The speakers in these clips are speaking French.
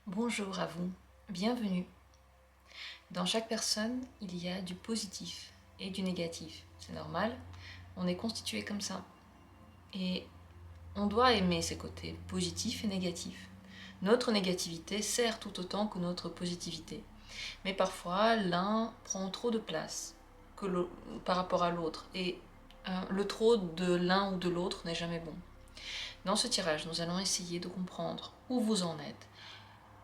Bonjour à vous, bienvenue. Dans chaque personne, il y a du positif et du négatif. C'est normal, on est constitué comme ça. Et on doit aimer ces côtés positifs et négatifs. Notre négativité sert tout autant que notre positivité. Mais parfois, l'un prend trop de place par rapport à l'autre. Et le trop de l'un ou de l'autre n'est jamais bon. Dans ce tirage, nous allons essayer de comprendre où vous en êtes,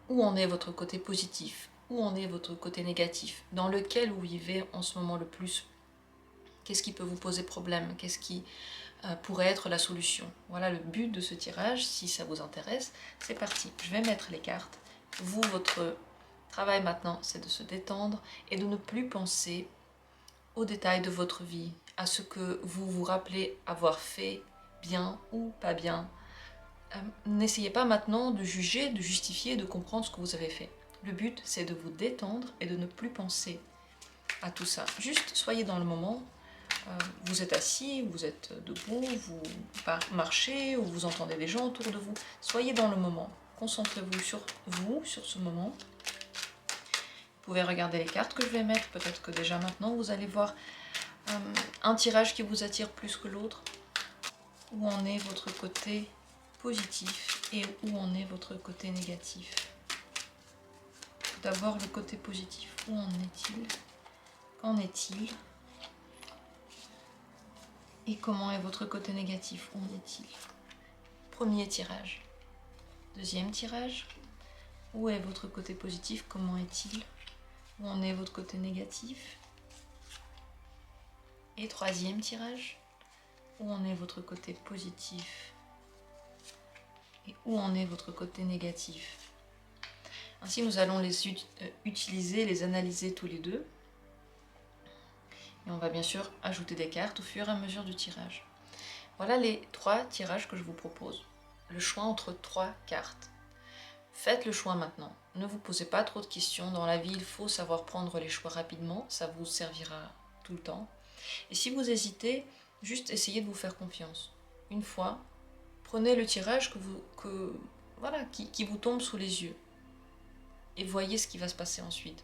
où en est votre côté positif, où en est votre côté négatif, dans lequel vous vivez en ce moment le plus. Qu'est-ce qui peut vous poser problème? Qu'est-ce qui pourrait être la solution? Voilà le but de ce tirage, si ça vous intéresse. C'est parti, je vais mettre les cartes. Vous, votre travail maintenant, c'est de se détendre et de ne plus penser aux détails de votre vie, à ce que vous vous rappelez avoir fait bien ou pas bien. N'essayez pas maintenant de juger, de justifier, de comprendre ce que vous avez fait. Le but, c'est de vous détendre et de ne plus penser à tout ça. Juste soyez dans le moment. Vous êtes assis, vous êtes debout, vous marchez ou vous entendez des gens autour de vous. Soyez dans le moment. Concentrez-vous, sur ce moment. Vous pouvez regarder les cartes que je vais mettre. Peut-être que déjà maintenant, vous allez voir un tirage qui vous attire plus que l'autre. Où en est votre côté positif et où en est votre côté négatif? Tout d'abord le côté positif, où en est-il? Qu'en est-il? Et comment est votre côté négatif? Où en est-il? Premier tirage. Deuxième tirage. Où est votre côté positif? Comment est-il? Où en est votre côté négatif? Et troisième tirage. Où en est votre côté positif? Et où en est votre côté négatif? Ainsi, nous allons les utiliser, les analyser tous les deux. Et on va bien sûr ajouter des cartes au fur et à mesure du tirage. Voilà les 3 tirages que je vous propose. Le choix entre 3 cartes. Faites le choix maintenant. Ne vous posez pas trop de questions. Dans la vie, il faut savoir prendre les choix rapidement. Ça vous servira tout le temps. Et si vous hésitez, juste essayez de vous faire confiance. Une fois, prenez le tirage qui vous tombe sous les yeux. Et voyez ce qui va se passer ensuite.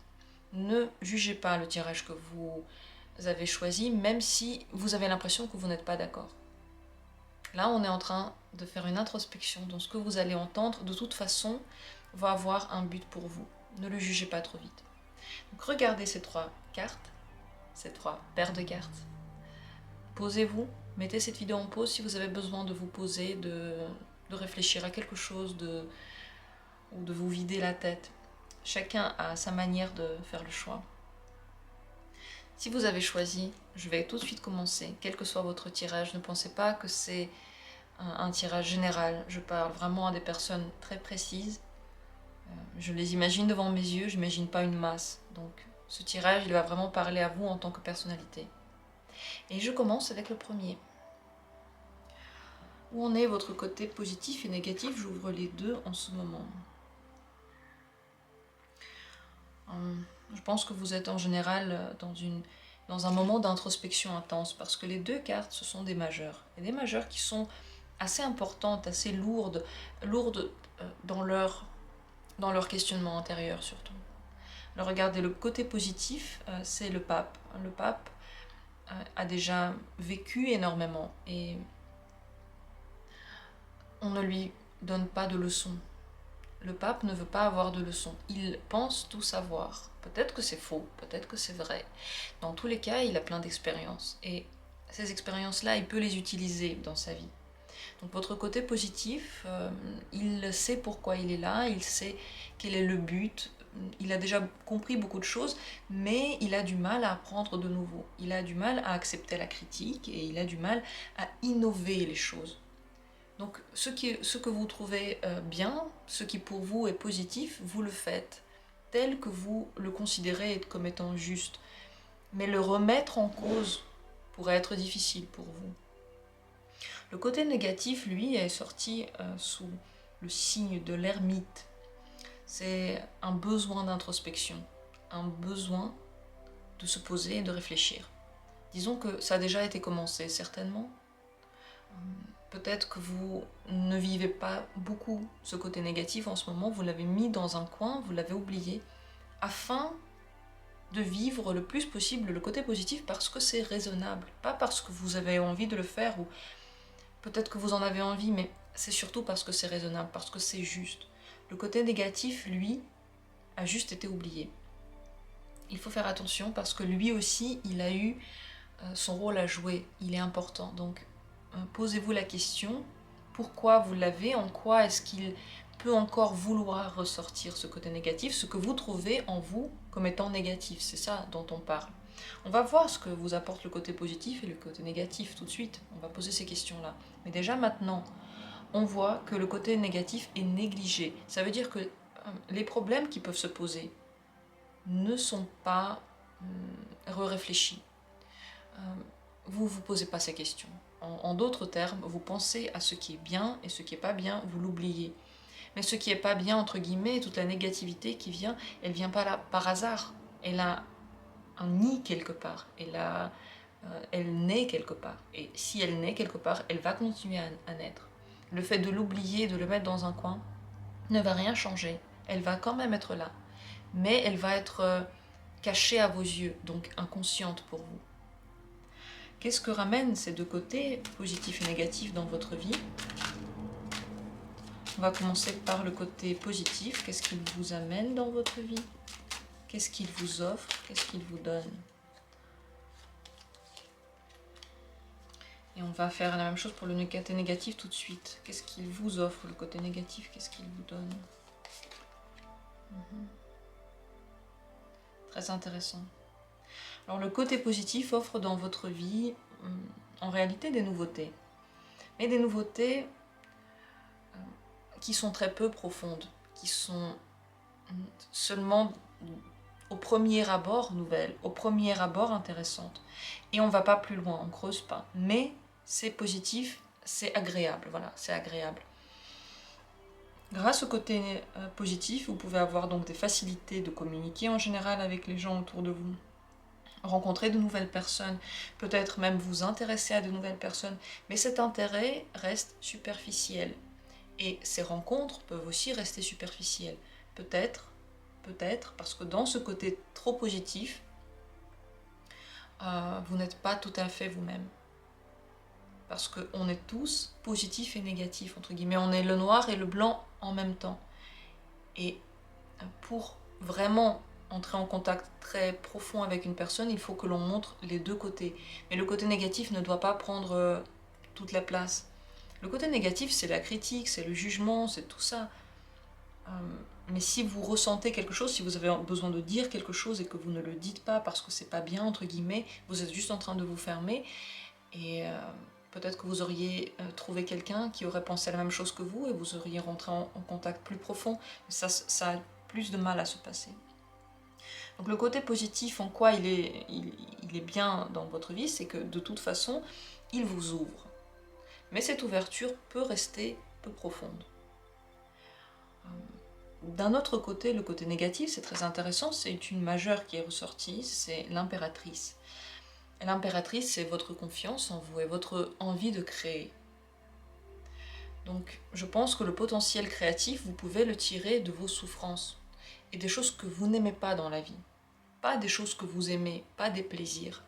Ne jugez pas le tirage que vous avez choisi, même si vous avez l'impression que vous n'êtes pas d'accord. Là, on est en train de faire une introspection, donc ce que vous allez entendre, de toute façon, va avoir un but pour vous. Ne le jugez pas trop vite. Donc regardez ces 3 cartes, ces 3 paires de cartes. Posez-vous, mettez cette vidéo en pause si vous avez besoin de vous poser, de réfléchir à quelque chose, ou de vous vider la tête. Chacun a sa manière de faire le choix. Si vous avez choisi, je vais tout de suite commencer. Quel que soit votre tirage, ne pensez pas que c'est un tirage général. Je parle vraiment à des personnes très précises. Je les imagine devant mes yeux, je n'imagine pas une masse. Donc ce tirage, il va vraiment parler à vous en tant que personnalité. Et je commence avec le premier. Où en est votre côté positif et négatif? J'ouvre les deux en ce moment. Je pense que vous êtes en général dans un moment d'introspection intense, parce que les 2 cartes, ce sont des majeurs. Et des majeurs qui sont assez importantes, assez lourdes dans leur questionnement intérieur surtout. Alors regardez, le côté positif, c'est le pape. Le pape a déjà vécu énormément et on ne lui donne pas de leçons. Le pape ne veut pas avoir de leçons. Il pense tout savoir. Peut-être que c'est faux, peut-être que c'est vrai. Dans tous les cas, il a plein d'expériences. Et ces expériences-là, il peut les utiliser dans sa vie. Donc votre côté positif, il sait pourquoi il est là, il sait quel est le but, il a déjà compris beaucoup de choses, mais il a du mal à apprendre de nouveau. Il a du mal à accepter la critique et il a du mal à innover les choses. Donc ce que vous trouvez bien, ce qui pour vous est positif, vous le faites tel que vous le considérez comme étant juste. Mais le remettre en cause pourrait être difficile pour vous. Le côté négatif, lui, est sorti sous le signe de l'ermite. C'est un besoin d'introspection, un besoin de se poser et de réfléchir. Disons que ça a déjà été commencé, certainement. peut-être que vous ne vivez pas beaucoup ce côté négatif en ce moment, vous l'avez mis dans un coin, vous l'avez oublié, afin de vivre le plus possible le côté positif parce que c'est raisonnable, pas parce que vous avez envie de le faire, ou peut-être que vous en avez envie, mais c'est surtout parce que c'est raisonnable, parce que c'est juste. Le côté négatif, lui, a juste été oublié. Il faut faire attention parce que lui aussi, il a eu son rôle à jouer, il est important. Donc, posez-vous la question, pourquoi vous l'avez, en quoi est-ce qu'il peut encore vouloir ressortir ce côté négatif, ce que vous trouvez en vous comme étant négatif, c'est ça dont on parle. On va voir ce que vous apporte le côté positif et le côté négatif tout de suite, on va poser ces questions-là. Mais déjà maintenant, on voit que le côté négatif est négligé. Ça veut dire que les problèmes qui peuvent se poser ne sont pas réfléchis. Vous ne vous posez pas ces questions. En d'autres termes, vous pensez à ce qui est bien et ce qui n'est pas bien, vous l'oubliez. Mais ce qui n'est pas bien, entre guillemets, toute la négativité qui vient, elle ne vient pas là par hasard. Elle a un nid quelque part. Elle naît quelque part. Et si elle naît quelque part, elle va continuer à naître. Le fait de l'oublier, de le mettre dans un coin, ne va rien changer. Elle va quand même être là. Mais elle va être cachée à vos yeux, donc inconsciente pour vous. Qu'est-ce que ramènent ces deux côtés, positifs et négatifs, dans votre vie? On va commencer par le côté positif. Qu'est-ce qu'il vous amène dans votre vie? Qu'est-ce qu'il vous offre? Qu'est-ce qu'il vous donne? Et on va faire la même chose pour le côté négatif tout de suite. Qu'est-ce qu'il vous offre, le côté négatif? Qu'est-ce qu'il vous donne? Très intéressant. Alors le côté positif offre dans votre vie, en réalité, des nouveautés. Mais des nouveautés qui sont très peu profondes, qui sont seulement au premier abord nouvelles, au premier abord intéressantes. Et on ne va pas plus loin, on ne creuse pas. Mais c'est positif, c'est agréable, voilà, c'est agréable. Grâce au côté positif, vous pouvez avoir donc des facilités de communiquer en général avec les gens autour de vous, rencontrer de nouvelles personnes, peut-être même vous intéresser à de nouvelles personnes, mais cet intérêt reste superficiel. Et ces rencontres peuvent aussi rester superficielles. Peut-être, parce que dans ce côté trop positif, vous n'êtes pas tout à fait vous-même. Parce qu'on est tous positifs et négatifs, entre guillemets. On est le noir et le blanc en même temps. Et pour vraiment entrer en contact très profond avec une personne, il faut que l'on montre les deux côtés. Mais le côté négatif ne doit pas prendre toute la place. Le côté négatif, c'est la critique, c'est le jugement, c'est tout ça. Mais si vous ressentez quelque chose, si vous avez besoin de dire quelque chose et que vous ne le dites pas parce que c'est pas bien, entre guillemets, vous êtes juste en train de vous fermer, et peut-être que vous auriez trouvé quelqu'un qui aurait pensé à la même chose que vous et vous auriez rentré en contact plus profond. Ça a plus de mal à se passer. Donc le côté positif, en quoi il est bien dans votre vie, c'est que de toute façon, il vous ouvre. Mais cette ouverture peut rester peu profonde. D'un autre côté, le côté négatif, c'est très intéressant, c'est une majeure qui est ressortie, c'est l'impératrice. L'impératrice, c'est votre confiance en vous et votre envie de créer. Donc, je pense que le potentiel créatif, vous pouvez le tirer de vos souffrances et des choses que vous n'aimez pas dans la vie. Pas des choses que vous aimez, pas des plaisirs.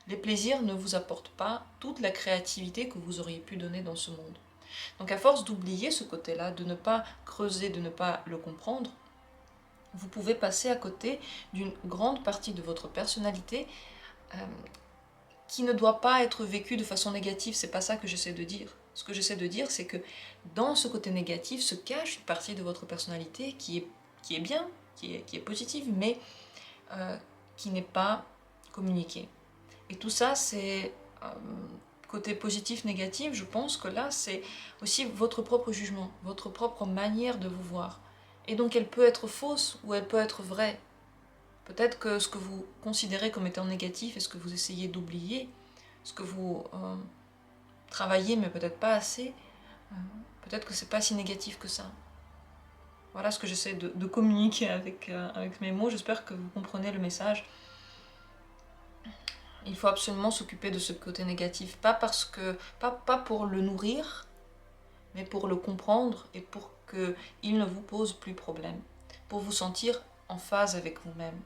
Les plaisirs ne vous apportent pas toute la créativité que vous auriez pu donner dans ce monde. Donc à force d'oublier ce côté-là, de ne pas creuser, de ne pas le comprendre, vous pouvez passer à côté d'une grande partie de votre personnalité qui ne doit pas être vécue de façon négative. C'est pas ça que j'essaie de dire. Ce que j'essaie de dire, c'est que dans ce côté négatif se cache une partie de votre personnalité qui est bien, qui est positive, mais qui n'est pas communiquée. Et tout ça, c'est côté positif, négatif, je pense que là, c'est aussi votre propre jugement, votre propre manière de vous voir. Et donc, elle peut être fausse ou elle peut être vraie. Peut-être que ce que vous considérez comme étant négatif et ce que vous essayez d'oublier, ce que vous travaillez mais peut-être pas assez, peut-être que c'est pas si négatif que ça. Voilà ce que j'essaie de communiquer avec mes mots. J'espère que vous comprenez le message. Il faut absolument s'occuper de ce côté négatif, pas pour le nourrir, mais pour le comprendre et pour qu'il ne vous pose plus problème, pour vous sentir en phase avec vous-même.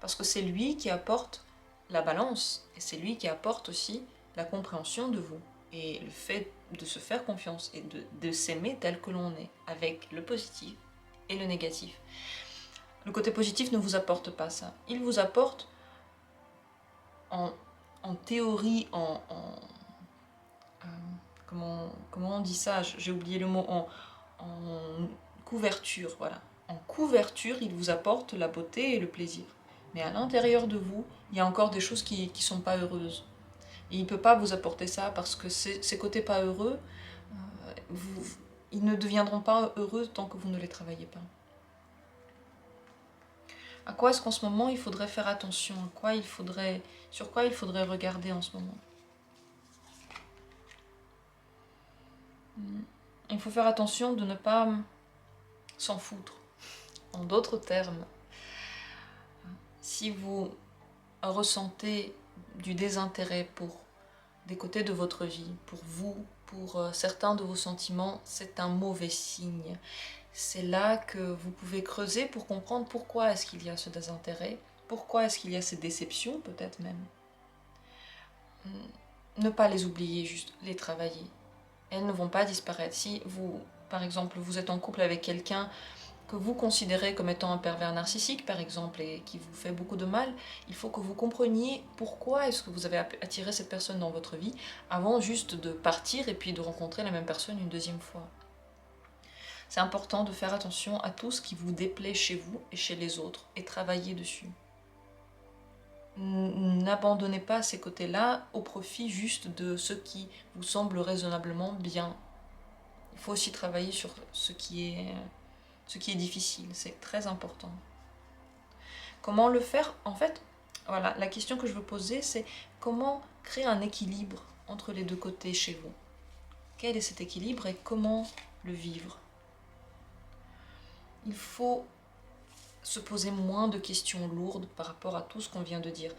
Parce que c'est lui qui apporte la balance, et c'est lui qui apporte aussi la compréhension de vous, et le fait de se faire confiance, et de s'aimer tel que l'on est, avec le positif et le négatif. Le côté positif ne vous apporte pas ça, il vous apporte en théorie, comment on dit ça, j'ai oublié le mot, en couverture, voilà. En couverture, il vous apporte la beauté et le plaisir. Mais à l'intérieur de vous, il y a encore des choses qui ne sont pas heureuses. Et il ne peut pas vous apporter ça parce que ces côtés pas heureux, ils ne deviendront pas heureux tant que vous ne les travaillez pas. À quoi est-ce qu'en ce moment il faudrait faire attention? Sur quoi il faudrait regarder en ce moment? Il faut faire attention de ne pas s'en foutre. En d'autres termes, si vous ressentez du désintérêt pour des côtés de votre vie, pour vous, pour certains de vos sentiments, c'est un mauvais signe. C'est là que vous pouvez creuser pour comprendre pourquoi est-ce qu'il y a ce désintérêt, pourquoi est-ce qu'il y a ces déceptions peut-être même. Ne pas les oublier, juste les travailler. Elles ne vont pas disparaître. Si vous, par exemple, vous êtes en couple avec quelqu'un que vous considérez comme étant un pervers narcissique, par exemple, et qui vous fait beaucoup de mal, il faut que vous compreniez pourquoi est-ce que vous avez attiré cette personne dans votre vie, avant juste de partir et puis de rencontrer la même personne une deuxième fois. C'est important de faire attention à tout ce qui vous déplaît chez vous et chez les autres, et travailler dessus. N'abandonnez pas ces côtés-là au profit juste de ce qui vous semble raisonnablement bien. Il faut aussi travailler sur ce qui est difficile, c'est très important. Comment le faire? En fait, voilà, la question que je veux poser, c'est comment créer un équilibre entre les deux côtés chez vous? Quel est cet équilibre et comment le vivre? Il faut se poser moins de questions lourdes par rapport à tout ce qu'on vient de dire.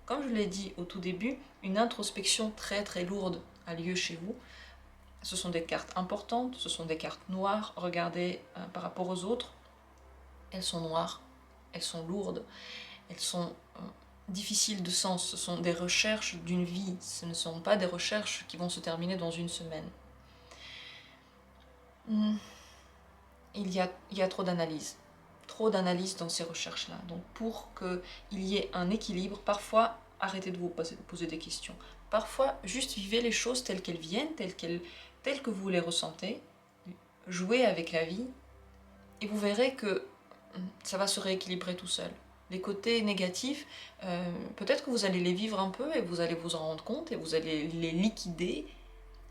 Comme je l'ai dit au tout début, une introspection très très lourde a lieu chez vous. Ce sont des cartes importantes, ce sont des cartes noires. Regardez par rapport aux autres, elles sont noires, elles sont lourdes, elles sont difficiles de sens. Ce sont des recherches d'une vie, ce ne sont pas des recherches qui vont se terminer dans une semaine. Il y a trop d'analyse. Trop d'analyse dans ces recherches-là. Donc pour qu'il y ait un équilibre, parfois arrêtez de vous poser des questions. Parfois juste vivez les choses telles qu'elles viennent, telles que vous les ressentez. Jouez avec la vie et vous verrez que ça va se rééquilibrer tout seul. Les côtés négatifs, peut-être que vous allez les vivre un peu et vous allez vous en rendre compte et vous allez les liquider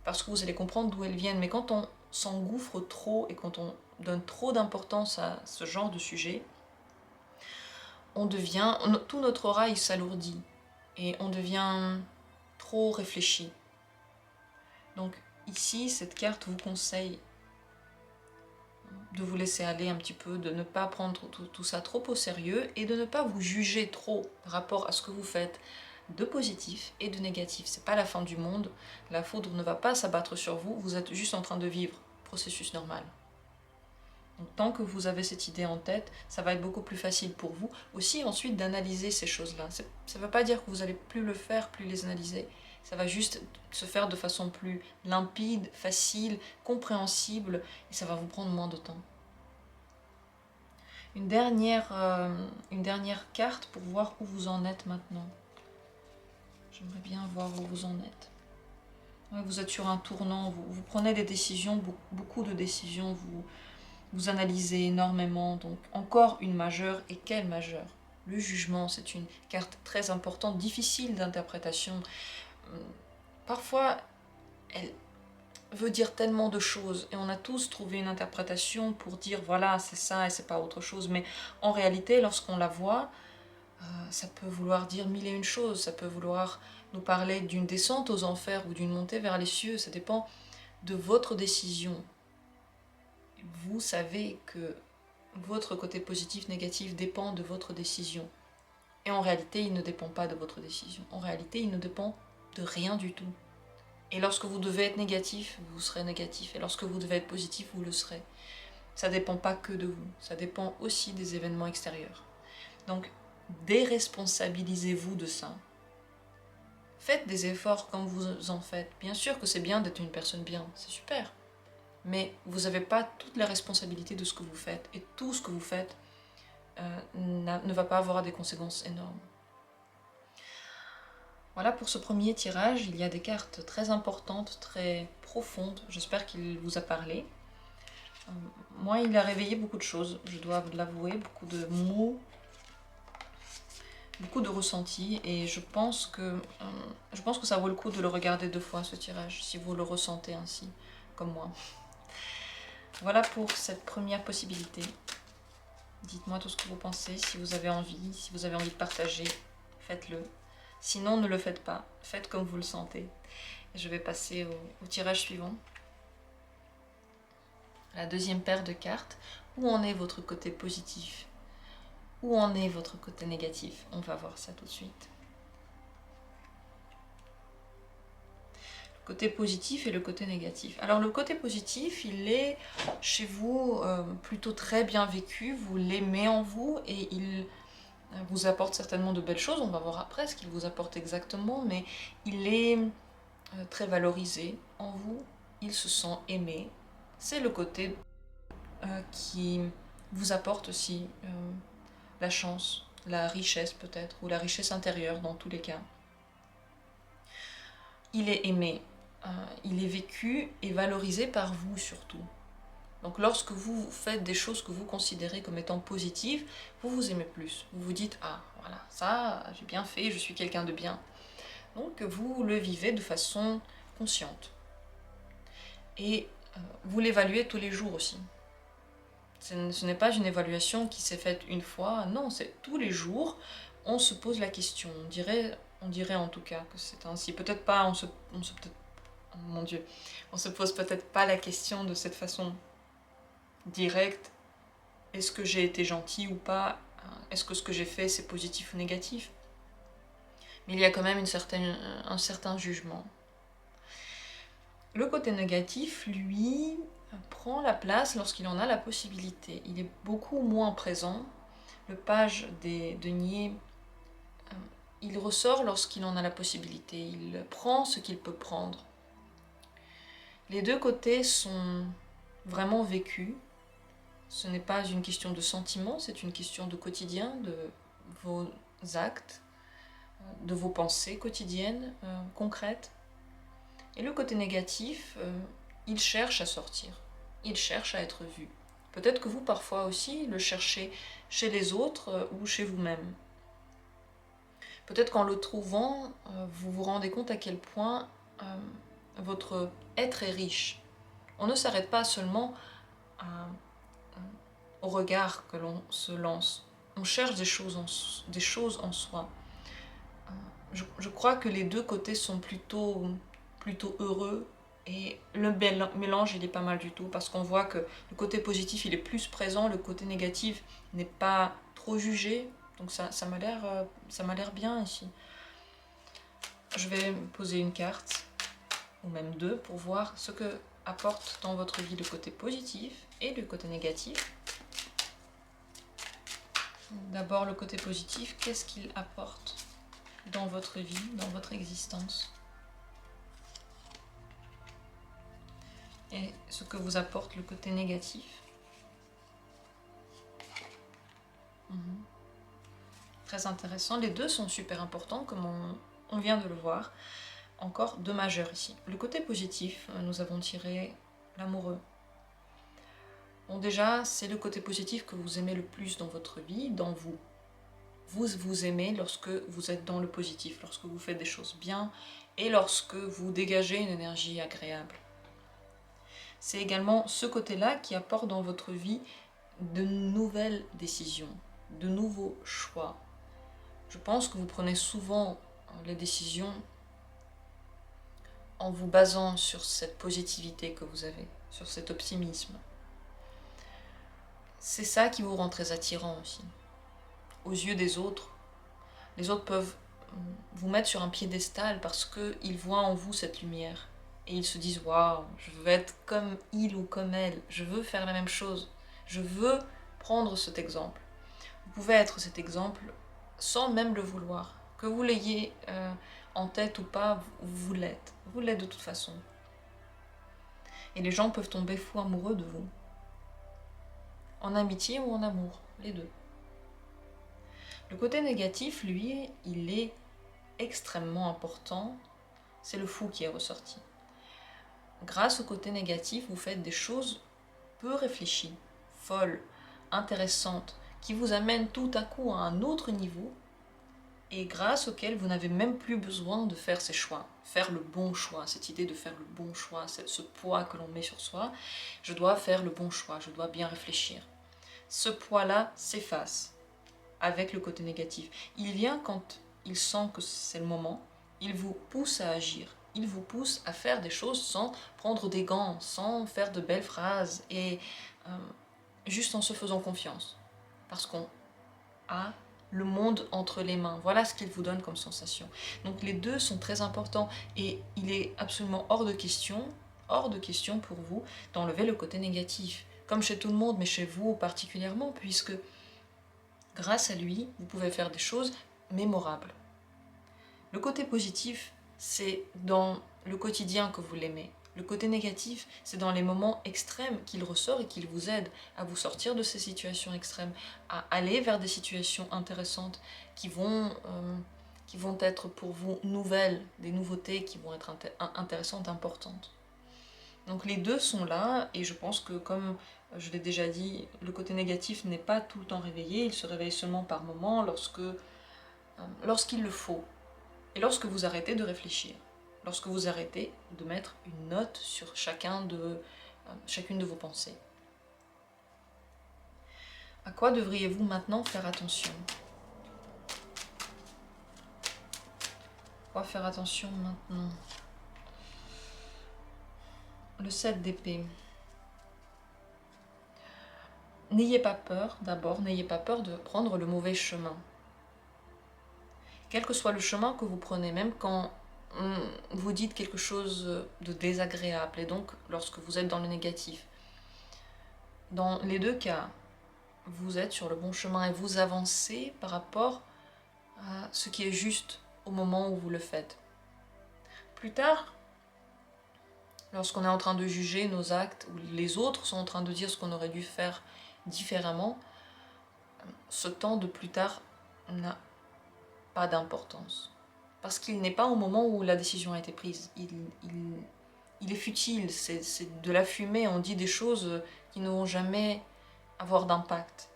parce que vous allez comprendre d'où elles viennent. Mais quand on s'engouffre trop et quand on donne trop d'importance à ce genre de sujet, tout notre aura il s'alourdit et on devient trop réfléchi. Donc ici, cette carte vous conseille de vous laisser aller un petit peu, de ne pas prendre tout ça trop au sérieux et de ne pas vous juger trop par rapport à ce que vous faites de positif et de négatif. C'est pas la fin du monde, la foudre ne va pas s'abattre sur vous, vous êtes juste en train de vivre, processus normal. Donc tant que vous avez cette idée en tête, ça va être beaucoup plus facile pour vous aussi ensuite d'analyser ces choses-là. Ça ne veut pas dire que vous allez plus le faire, plus les analyser. Ça va juste se faire de façon plus limpide, facile, compréhensible, et ça va vous prendre moins de temps. Une dernière carte pour voir où vous en êtes maintenant. J'aimerais bien voir où vous en êtes. Ouais, vous êtes sur un tournant, vous prenez des décisions, beaucoup de décisions, vous analysez énormément, donc encore une majeure, et quelle majeure? Le jugement, c'est une carte très importante, difficile d'interprétation. Parfois, elle veut dire tellement de choses, et on a tous trouvé une interprétation pour dire voilà, c'est ça et c'est pas autre chose, mais en réalité, lorsqu'on la voit, ça peut vouloir dire mille et une choses, ça peut vouloir nous parler d'une descente aux enfers ou d'une montée vers les cieux, ça dépend de votre décision. Vous savez que votre côté positif, négatif dépend de votre décision. Et en réalité, il ne dépend pas de votre décision. En réalité, il ne dépend de rien du tout. Et lorsque vous devez être négatif, vous serez négatif. Et lorsque vous devez être positif, vous le serez. Ça ne dépend pas que de vous. Ça dépend aussi des événements extérieurs. Donc, déresponsabilisez-vous de ça. Faites des efforts comme vous en faites. Bien sûr que c'est bien d'être une personne bien, c'est super. Mais vous n'avez pas toutes les responsabilités de ce que vous faites. Et tout ce que vous faites ne va pas avoir des conséquences énormes. Voilà pour ce premier tirage. Il y a des cartes très importantes, très profondes. J'espère qu'il vous a parlé. Moi, il a réveillé beaucoup de choses, je dois l'avouer, beaucoup de mots, beaucoup de ressentis, et je pense que ça vaut le coup de le regarder 2 fois, ce tirage, si vous le ressentez ainsi, comme moi. Voilà pour cette première possibilité. Dites-moi tout ce que vous pensez, si vous avez envie de partager, faites-le. Sinon, ne le faites pas, faites comme vous le sentez. Et je vais passer au tirage suivant. La deuxième paire de cartes. Où en est votre côté positif? Où en est votre côté négatif? On va voir ça tout de suite. Le côté positif et le côté négatif. Alors le côté positif, il est chez vous plutôt très bien vécu, vous l'aimez en vous et il vous apporte certainement de belles choses. On va voir après ce qu'il vous apporte exactement, mais il est très valorisé en vous, il se sent aimé. C'est le côté qui vous apporte aussi la chance, la richesse peut-être, ou la richesse intérieure dans tous les cas. Il est aimé, il est vécu et valorisé par vous surtout. Donc lorsque vous faites des choses que vous considérez comme étant positives, vous vous aimez plus. Vous vous dites, ah voilà, ça j'ai bien fait, je suis quelqu'un de bien. Donc vous le vivez de façon consciente. Et vous l'évaluez tous les jours aussi. Ce n'est pas une évaluation qui s'est faite une fois, non, c'est tous les jours, on se pose la question. On dirait en tout cas que c'est ainsi. Peut-être pas, oh mon Dieu, on se pose peut-être pas la question de cette façon directe. Est-ce que j'ai été gentil ou pas? Est-ce que ce que j'ai fait c'est positif ou négatif? Mais il y a quand même un certain jugement. Le côté négatif, lui, prend la place lorsqu'il en a la possibilité. Il est beaucoup moins présent. Le page des deniers, il ressort lorsqu'il en a la possibilité. Il prend ce qu'il peut prendre. Les deux côtés sont vraiment vécus. Ce n'est pas une question de sentiment, c'est une question de quotidien, de vos actes, de vos pensées quotidiennes, concrètes. Et le côté négatif, il cherche à sortir, il cherche à être vu. Peut-être que vous, parfois aussi, le cherchez chez les autres ou chez vous-même. Peut-être qu'en le trouvant, vous vous rendez compte à quel point votre être est riche. On ne s'arrête pas seulement au regard que l'on se lance. On cherche des choses en soi. Je crois que les deux côtés sont plutôt heureux et le mélange il est pas mal du tout parce qu'on voit que le côté positif il est plus présent, le côté négatif n'est pas trop jugé, donc ça m'a l'air bien ici. Je vais poser une carte ou même deux pour voir ce que apporte dans votre vie le côté positif et le côté négatif. D'abord le côté positif, qu'est-ce qu'il apporte dans votre vie, dans votre existence? Et ce que vous apporte le côté négatif. Très intéressant. Les deux sont super importants, comme on vient de le voir. Encore deux majeurs ici. Le côté positif, nous avons tiré l'amoureux. Bon, déjà, c'est le côté positif que vous aimez le plus dans votre vie, dans vous. Vous vous aimez lorsque vous êtes dans le positif, lorsque vous faites des choses bien et lorsque vous dégagez une énergie agréable. C'est également ce côté-là qui apporte dans votre vie de nouvelles décisions, de nouveaux choix. Je pense que vous prenez souvent les décisions en vous basant sur cette positivité que vous avez, sur cet optimisme. C'est ça qui vous rend très attirant aussi, aux yeux des autres. Les autres peuvent vous mettre sur un piédestal parce qu'ils voient en vous cette lumière. Et ils se disent, waouh, je veux être comme il ou comme elle, je veux faire la même chose, je veux prendre cet exemple. Vous pouvez être cet exemple sans même le vouloir. Que vous l'ayez en tête ou pas, vous l'êtes. Vous l'êtes de toute façon. Et les gens peuvent tomber fous amoureux de vous. En amitié ou en amour, les deux. Le côté négatif, lui, il est extrêmement important. C'est le fou qui est ressorti. Grâce au côté négatif, vous faites des choses peu réfléchies, folles, intéressantes, qui vous amènent tout à coup à un autre niveau et grâce auquel vous n'avez même plus besoin de faire ces choix, faire le bon choix, cette idée de faire le bon choix, ce poids que l'on met sur soi, je dois faire le bon choix, je dois bien réfléchir. Ce poids-là s'efface avec le côté négatif. Il vient quand il sent que c'est le moment, il vous pousse à agir, il vous pousse à faire des choses sans prendre des gants, sans faire de belles phrases et juste en se faisant confiance. Parce qu'on a le monde entre les mains. Voilà ce qu'il vous donne comme sensation. Donc les deux sont très importants et il est absolument hors de question pour vous d'enlever le côté négatif. Comme chez tout le monde, mais chez vous particulièrement, puisque grâce à lui, vous pouvez faire des choses mémorables. Le côté positif, c'est dans le quotidien que vous l'aimez. Le côté négatif, c'est dans les moments extrêmes qu'il ressort et qu'il vous aide à vous sortir de ces situations extrêmes, à aller vers des situations intéressantes qui vont être pour vous nouvelles, des nouveautés qui vont être intéressantes, importantes. Donc les deux sont là et je pense que comme je l'ai déjà dit, le côté négatif n'est pas tout le temps réveillé, il se réveille seulement par moments lorsqu'il le faut. Et lorsque vous arrêtez de réfléchir, lorsque vous arrêtez de mettre une note sur chacune de vos pensées. À quoi devriez-vous maintenant faire attention? À quoi faire attention maintenant? Le 7 d'épée. N'ayez pas peur, d'abord, n'ayez pas peur de prendre le mauvais chemin. Quel que soit le chemin que vous prenez, même quand vous dites quelque chose de désagréable, et donc lorsque vous êtes dans le négatif. Dans les deux cas, vous êtes sur le bon chemin et vous avancez par rapport à ce qui est juste au moment où vous le faites. Plus tard, lorsqu'on est en train de juger nos actes, ou les autres sont en train de dire ce qu'on aurait dû faire différemment, ce temps de plus tard n'a pas d'importance. Parce qu'il n'est pas au moment où la décision a été prise. Il est futile, c'est de la fumée, on dit des choses qui ne vont jamais avoir d'impact.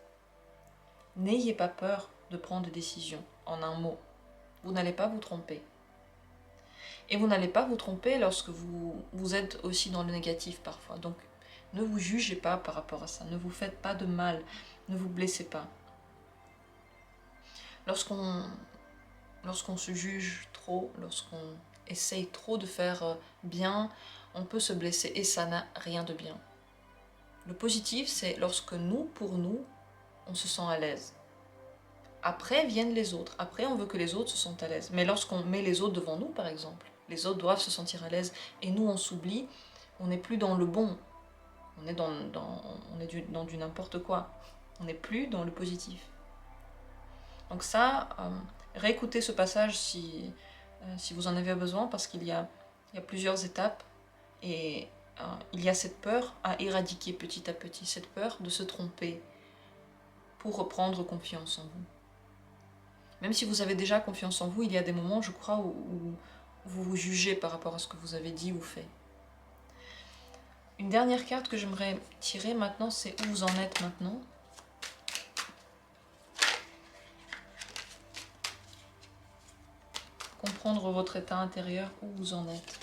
N'ayez pas peur de prendre des décisions, en un mot. Vous n'allez pas vous tromper. Et vous n'allez pas vous tromper lorsque vous êtes aussi dans le négatif parfois. Donc ne vous jugez pas par rapport à ça, ne vous faites pas de mal, ne vous blessez pas. Lorsqu'on se juge trop, lorsqu'on essaye trop de faire bien, on peut se blesser et ça n'a rien de bien. Le positif, c'est lorsque nous, pour nous, on se sent à l'aise. Après viennent les autres. Après, on veut que les autres se sentent à l'aise. Mais lorsqu'on met les autres devant nous, par exemple, les autres doivent se sentir à l'aise et nous, on s'oublie, on n'est plus dans le bon. On est dans du n'importe quoi. On n'est plus dans le positif. Donc ça, réécoutez ce passage si vous en avez besoin, parce qu'il y a plusieurs étapes et il y a cette peur à éradiquer petit à petit, cette peur de se tromper pour reprendre confiance en vous. Même si vous avez déjà confiance en vous, il y a des moments, je crois, où vous vous jugez par rapport à ce que vous avez dit ou fait. Une dernière carte que j'aimerais tirer maintenant, c'est où vous en êtes maintenant. Comprendre votre état intérieur, où vous en êtes.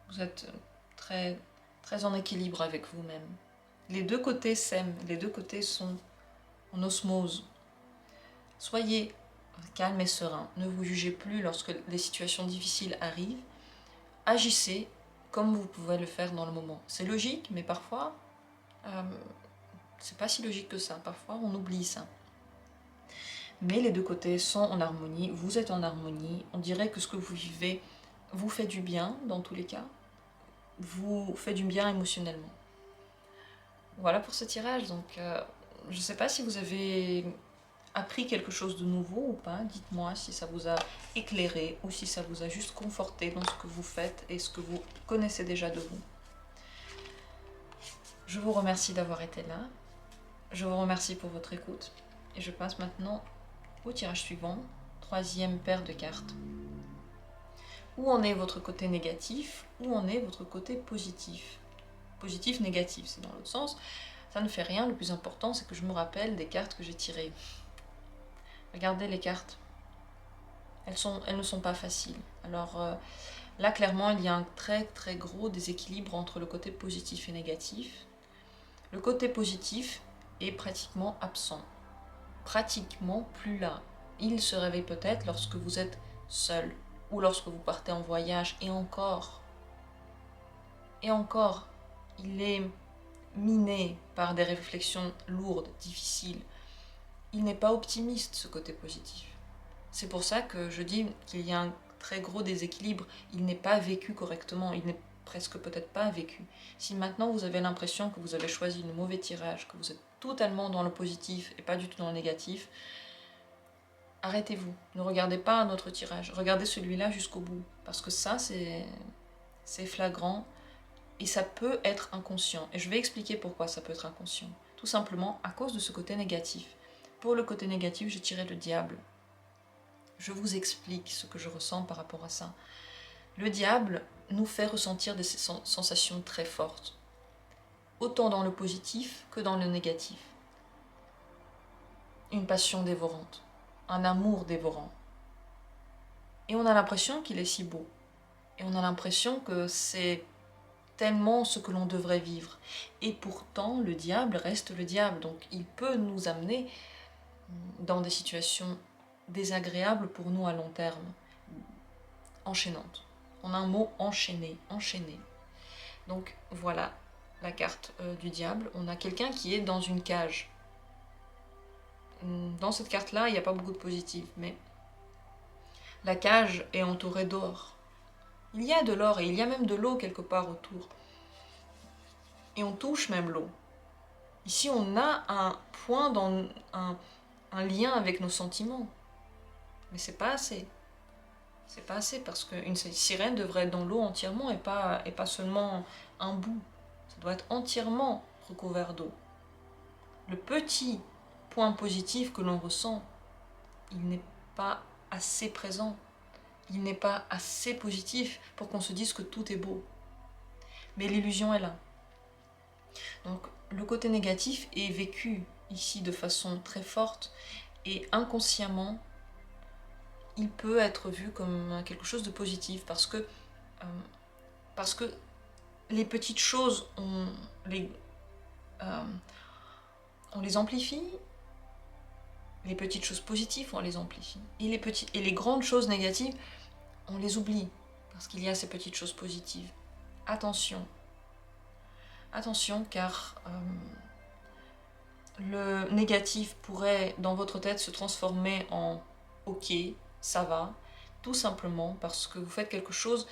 Vous êtes très, très en équilibre avec vous-même. Les deux côtés s'aiment, les deux côtés sont en osmose. Soyez calme et serein, ne vous jugez plus lorsque les situations difficiles arrivent. Agissez comme vous pouvez le faire dans le moment. C'est logique, mais parfois, c'est pas si logique que ça. Parfois, on oublie ça. mais les deux côtés sont en harmonie, vous êtes en harmonie, on dirait que ce que vous vivez vous fait du bien dans tous les cas, vous fait du bien émotionnellement. Voilà pour ce tirage, donc je ne sais pas si vous avez appris quelque chose de nouveau ou pas, dites-moi si ça vous a éclairé ou si ça vous a juste conforté dans ce que vous faites et ce que vous connaissez déjà de vous. Je vous remercie d'avoir été là, je vous remercie pour votre écoute et je passe maintenant au tirage suivant, troisième paire de cartes. Où en est votre côté négatif, où en est votre côté positif? Positif, négatif, c'est dans l'autre sens. Ça ne fait rien, le plus important c'est que je me rappelle des cartes que j'ai tirées. Regardez les cartes. Elles ne sont pas faciles. Alors là, clairement, il y a un très gros déséquilibre entre le côté positif et négatif. Le côté positif est pratiquement absent. Pratiquement plus là. Il se réveille peut-être lorsque vous êtes seul ou lorsque vous partez en voyage, et encore, il est miné par des réflexions lourdes, difficiles. Il n'est pas optimiste, ce côté positif. C'est pour ça que je dis qu'il y a un très gros déséquilibre. Il n'est pas vécu correctement, il n'est presque peut-être pas vécu. Si maintenant vous avez l'impression que vous avez choisi le mauvais tirage, que vous êtes totalement dans le positif et pas du tout dans le négatif, arrêtez-vous. Ne regardez pas un autre tirage. Regardez celui-là jusqu'au bout. Parce que ça, c'est flagrant et ça peut être inconscient. Et je vais expliquer pourquoi ça peut être inconscient. Tout simplement à cause de ce côté négatif. Pour le côté négatif, j'ai tiré le diable. Je vous explique ce que je ressens par rapport à ça. Le diable nous fait ressentir des sensations très fortes, autant dans le positif que dans le négatif. Une passion dévorante, un amour dévorant. Et on a l'impression qu'il est si beau. Et on a l'impression que c'est tellement ce que l'on devrait vivre. Et pourtant, le diable reste le diable. Donc il peut nous amener dans des situations désagréables pour nous à long terme, enchaînantes. En un mot, enchaîné, enchaîné. Donc voilà la carte du diable. On a quelqu'un qui est dans une cage. Dans cette carte-là, il n'y a pas beaucoup de positif, mais la cage est entourée d'or. Il y a de l'or et il y a même de l'eau quelque part autour. Et on touche même l'eau. Ici, on a un point dans un lien avec nos sentiments. Mais c'est pas assez. C'est pas assez parce qu'une sirène devrait être dans l'eau entièrement et pas seulement un bout. Ça doit être entièrement recouvert d'eau. Le petit point positif que l'on ressent, il n'est pas assez présent. Il n'est pas assez positif pour qu'on se dise que tout est beau. Mais l'illusion est là. Donc le côté négatif est vécu ici de façon très forte et inconsciemment, il peut être vu comme quelque chose de positif parce que les petites choses, euh, on les amplifie, les petites choses positives, on les amplifie. Et les grandes choses négatives, on les oublie parce qu'il y a ces petites choses positives. Attention. Attention car le négatif pourrait dans votre tête se transformer en ok, ça va, tout simplement parce que vous faites quelque chose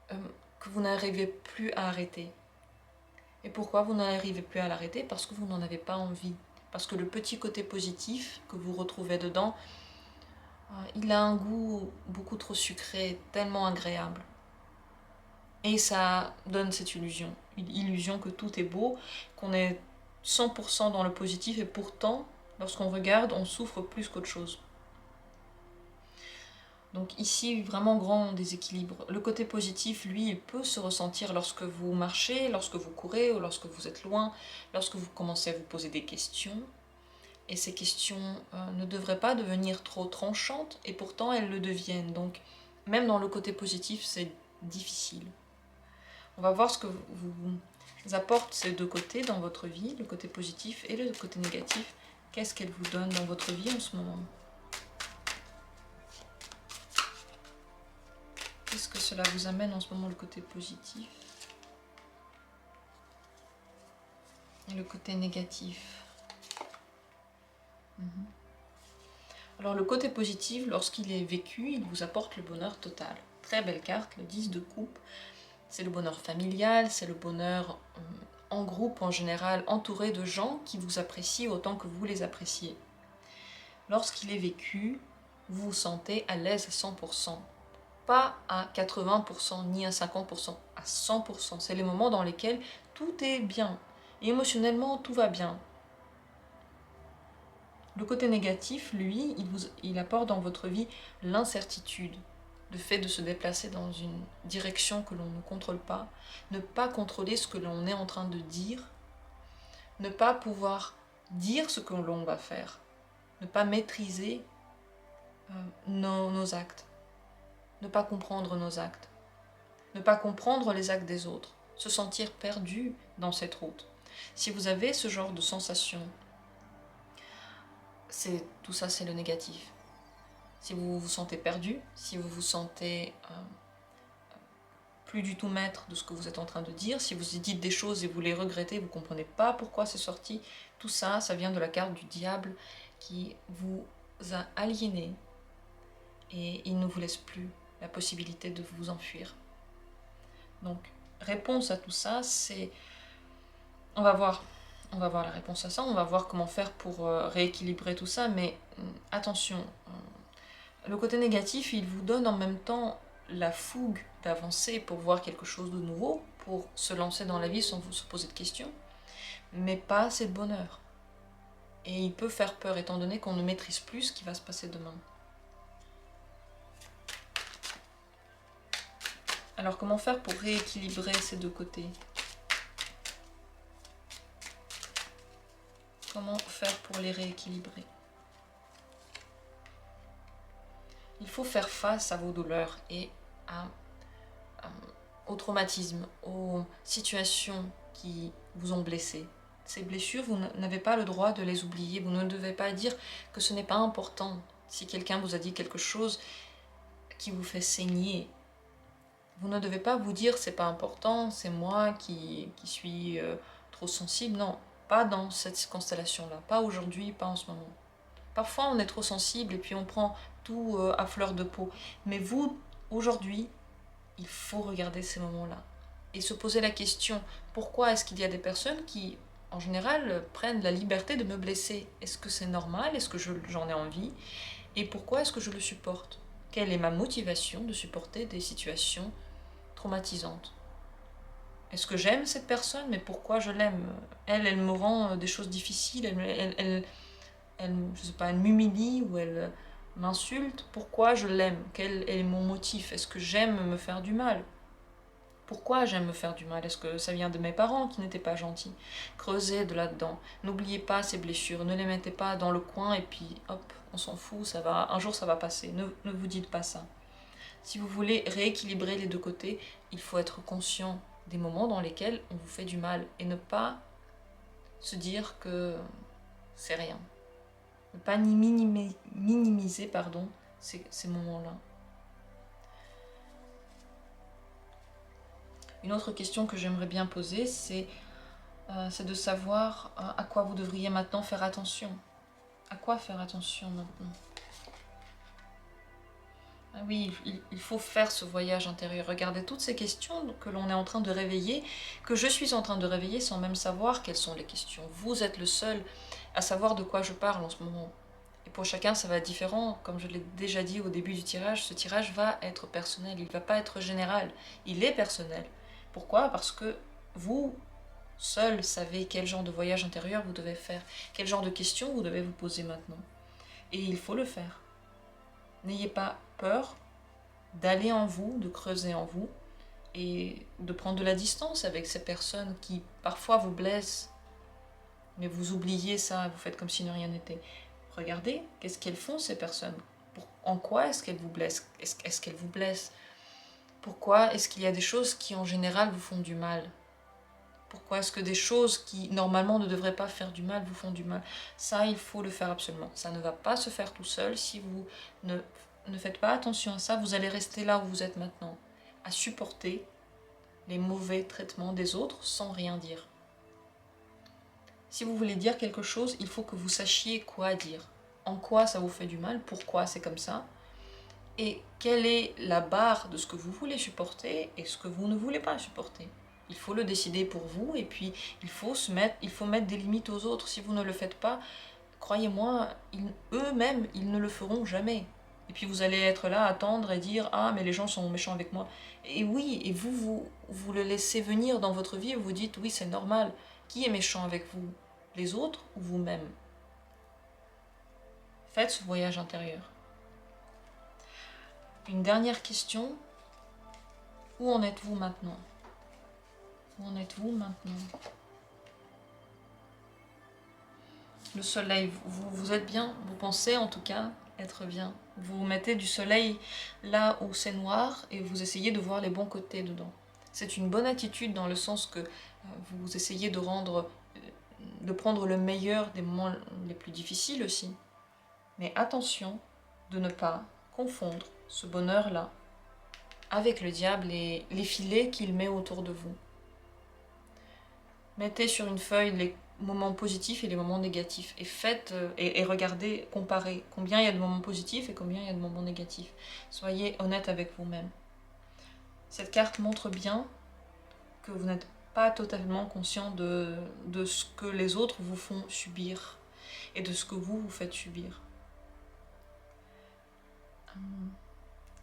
que vous n'arrivez plus à arrêter. Et pourquoi vous n'arrivez plus à l'arrêter? Parce que vous n'en avez pas envie. Parce que le petit côté positif que vous retrouvez dedans, il a un goût beaucoup trop sucré, tellement agréable. Et ça donne cette illusion. Une illusion que tout est beau, qu'on est 100% dans le positif et pourtant, lorsqu'on regarde, on souffre plus qu'autre chose. Donc ici, vraiment grand déséquilibre. Le côté positif, lui, il peut se ressentir lorsque vous marchez, lorsque vous courez ou lorsque vous êtes loin, lorsque vous commencez à vous poser des questions. Et ces questions ne devraient pas devenir trop tranchantes et pourtant elles le deviennent. Donc même dans le côté positif, c'est difficile. On va voir ce que vous apporte ces deux côtés dans votre vie, le côté positif et le côté négatif. Qu'est-ce qu'elle vous donne dans votre vie en ce moment ? Qu'est-ce que cela vous amène en ce moment, le côté positif et le côté négatif? Alors le côté positif, lorsqu'il est vécu, il vous apporte le bonheur total. Très belle carte, le 10 de coupe. C'est le bonheur familial, c'est le bonheur en groupe en général, entouré de gens qui vous apprécient autant que vous les appréciez. Lorsqu'il est vécu, vous vous sentez à l'aise à 100%. Pas à 80% ni à 50%, à 100%. C'est les moments dans lesquels tout est bien. Et émotionnellement, tout va bien. Le côté négatif, lui, il apporte dans votre vie l'incertitude, le fait de se déplacer dans une direction que l'on ne contrôle pas, ne pas contrôler ce que l'on est en train de dire, ne pas pouvoir dire ce que l'on va faire, ne pas maîtriser nos actes, ne pas comprendre nos actes, ne pas comprendre les actes des autres, se sentir perdu dans cette route. Si vous avez ce genre de sensation, tout ça c'est le négatif. Si vous vous sentez perdu, si vous vous sentez plus du tout maître de ce que vous êtes en train de dire, si vous dites des choses et vous les regrettez, vous ne comprenez pas pourquoi c'est sorti, tout ça, ça vient de la carte du diable qui vous a aliéné et il ne vous laisse plus la possibilité de vous enfuir. Donc, réponse à tout ça, c'est... On va voir la réponse à ça, on va voir comment faire pour rééquilibrer tout ça, mais attention, le côté négatif, il vous donne en même temps la fougue d'avancer pour voir quelque chose de nouveau, pour se lancer dans la vie sans vous se poser de questions, mais pas assez de bonheur. Et il peut faire peur étant donné qu'on ne maîtrise plus ce qui va se passer demain. Alors comment faire pour rééquilibrer ces deux côtés? Comment faire pour les rééquilibrer? Il faut faire face à vos douleurs et au traumatisme, aux situations qui vous ont blessé. Ces blessures, vous n'avez pas le droit de les oublier. Vous ne devez pas dire que ce n'est pas important. Si quelqu'un vous a dit quelque chose qui vous fait saigner, vous ne devez pas vous dire c'est pas important, c'est moi qui suis trop sensible. Non, pas dans cette constellation-là. Pas aujourd'hui, pas en ce moment. Parfois on est trop sensible et puis on prend tout à fleur de peau. Mais vous, aujourd'hui, il faut regarder ces moments-là et se poser la question, pourquoi est-ce qu'il y a des personnes qui, en général, prennent la liberté de me blesser? Est-ce que c'est normal? Est-ce que j'en ai envie? Et pourquoi est-ce que je le supporte? Quelle est ma motivation de supporter des situations traumatisantes? Est-ce que j'aime cette personne? Mais pourquoi je l'aime? Elle me rend des choses difficiles, je sais pas, elle m'humilie ou elle m'insulte. Pourquoi je l'aime? Quel est mon motif? Est-ce que j'aime me faire du mal? Pourquoi j'aime me faire du mal? Est-ce que ça vient de mes parents qui n'étaient pas gentils? Creusez de là-dedans. N'oubliez pas ces blessures. Ne les mettez pas dans le coin et puis hop, on s'en fout, ça va, un jour ça va passer. Ne vous dites pas ça. Si vous voulez rééquilibrer les deux côtés, il faut être conscient des moments dans lesquels on vous fait du mal et ne pas se dire que c'est rien. Ne pas minimiser ces moments-là. Une autre question que j'aimerais bien poser, c'est de savoir à quoi vous devriez maintenant faire attention. À quoi faire attention maintenant? Ah oui, il faut faire ce voyage intérieur. Regardez toutes ces questions que l'on est en train de réveiller, que je suis en train de réveiller sans même savoir quelles sont les questions. Vous êtes le seul à savoir de quoi je parle en ce moment. Et pour chacun, ça va être différent. Comme je l'ai déjà dit au début du tirage, ce tirage va être personnel, il ne va pas être général. Il est personnel. Pourquoi? Parce que vous, seul, savez quel genre de voyage intérieur vous devez faire, quel genre de questions vous devez vous poser maintenant. Et il faut le faire. N'ayez pas peur d'aller en vous, de creuser en vous et de prendre de la distance avec ces personnes qui parfois vous blessent, mais vous oubliez ça, vous faites comme si de rien n'était. Regardez, qu'est-ce qu'elles font ces personnes? En quoi est-ce qu'elles vous blessent? Est-ce qu'elles vous blessent? Pourquoi est-ce qu'il y a des choses qui en général vous font du mal? Pourquoi est-ce que des choses qui normalement ne devraient pas faire du mal vous font du mal? Ça, il faut le faire absolument. Ça ne va pas se faire tout seul. Si vous ne faites pas attention à ça, vous allez rester là où vous êtes maintenant, à supporter les mauvais traitements des autres sans rien dire. Si vous voulez dire quelque chose, il faut que vous sachiez quoi dire. en quoi ça vous fait du mal, pourquoi c'est comme ça, et quelle est la barre de ce que vous voulez supporter et ce que vous ne voulez pas supporter. Il faut le décider pour vous, et puis il faut mettre des limites aux autres. Si vous ne le faites pas, croyez-moi, eux-mêmes, ils ne le feront jamais. Et puis vous allez être là, attendre et dire ah mais les gens sont méchants avec moi. Et oui, et vous le laissez venir dans votre vie et vous dites oui c'est normal. Qui est méchant avec vous? Les autres ou vous-même? Faites ce voyage intérieur. Une dernière question. Où en êtes-vous maintenant? Où en êtes-vous maintenant? Le soleil, vous êtes bien? Vous pensez en tout cas être bien. Vous mettez du soleil là où c'est noir et vous essayez de voir les bons côtés dedans. C'est une bonne attitude dans le sens que vous essayez de prendre le meilleur des moments les plus difficiles aussi. Mais attention de ne pas confondre ce bonheur-là avec le diable et les filets qu'il met autour de vous. Mettez sur une feuille les moments positifs et les moments négatifs et faites et regardez, comparez combien il y a de moments positifs et combien il y a de moments négatifs. Soyez honnête avec vous-même. Cette carte montre bien que vous n'êtes pas totalement conscient de ce que les autres vous font subir et de ce que vous faites subir.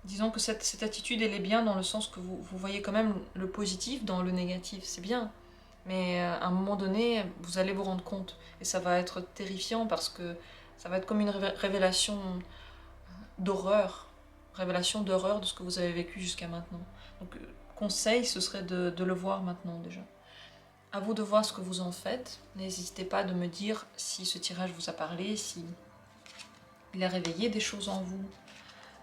Disons que cette attitude, elle est bien dans le sens que vous voyez quand même le positif dans le négatif, c'est bien. Mais à un moment donné, vous allez vous rendre compte. Et ça va être terrifiant parce que ça va être comme une révélation d'horreur. Révélation d'horreur de ce que vous avez vécu jusqu'à maintenant. Donc, conseil, ce serait de le voir maintenant déjà. À vous de voir ce que vous en faites. N'hésitez pas de me dire si ce tirage vous a parlé, si il a réveillé des choses en vous,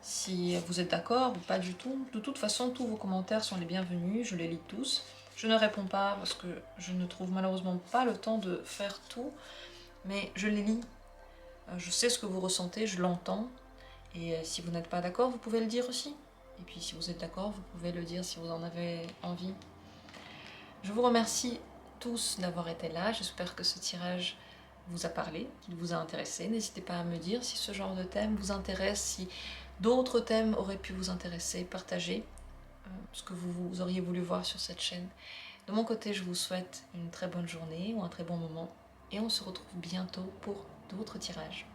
si vous êtes d'accord ou pas du tout. De toute façon, tous vos commentaires sont les bienvenus, je les lis tous. Je ne réponds pas parce que je ne trouve malheureusement pas le temps de faire tout, mais je les lis. Je sais ce que vous ressentez, je l'entends, et si vous n'êtes pas d'accord, vous pouvez le dire aussi. Et puis si vous êtes d'accord, vous pouvez le dire si vous en avez envie. Je vous remercie tous d'avoir été là, j'espère que ce tirage vous a parlé, qu'il vous a intéressé. N'hésitez pas à me dire si ce genre de thème vous intéresse, si d'autres thèmes auraient pu vous intéresser, partagez ce que vous auriez voulu voir sur cette chaîne. De mon côté, je vous souhaite une très bonne journée ou un très bon moment et on se retrouve bientôt pour d'autres tirages.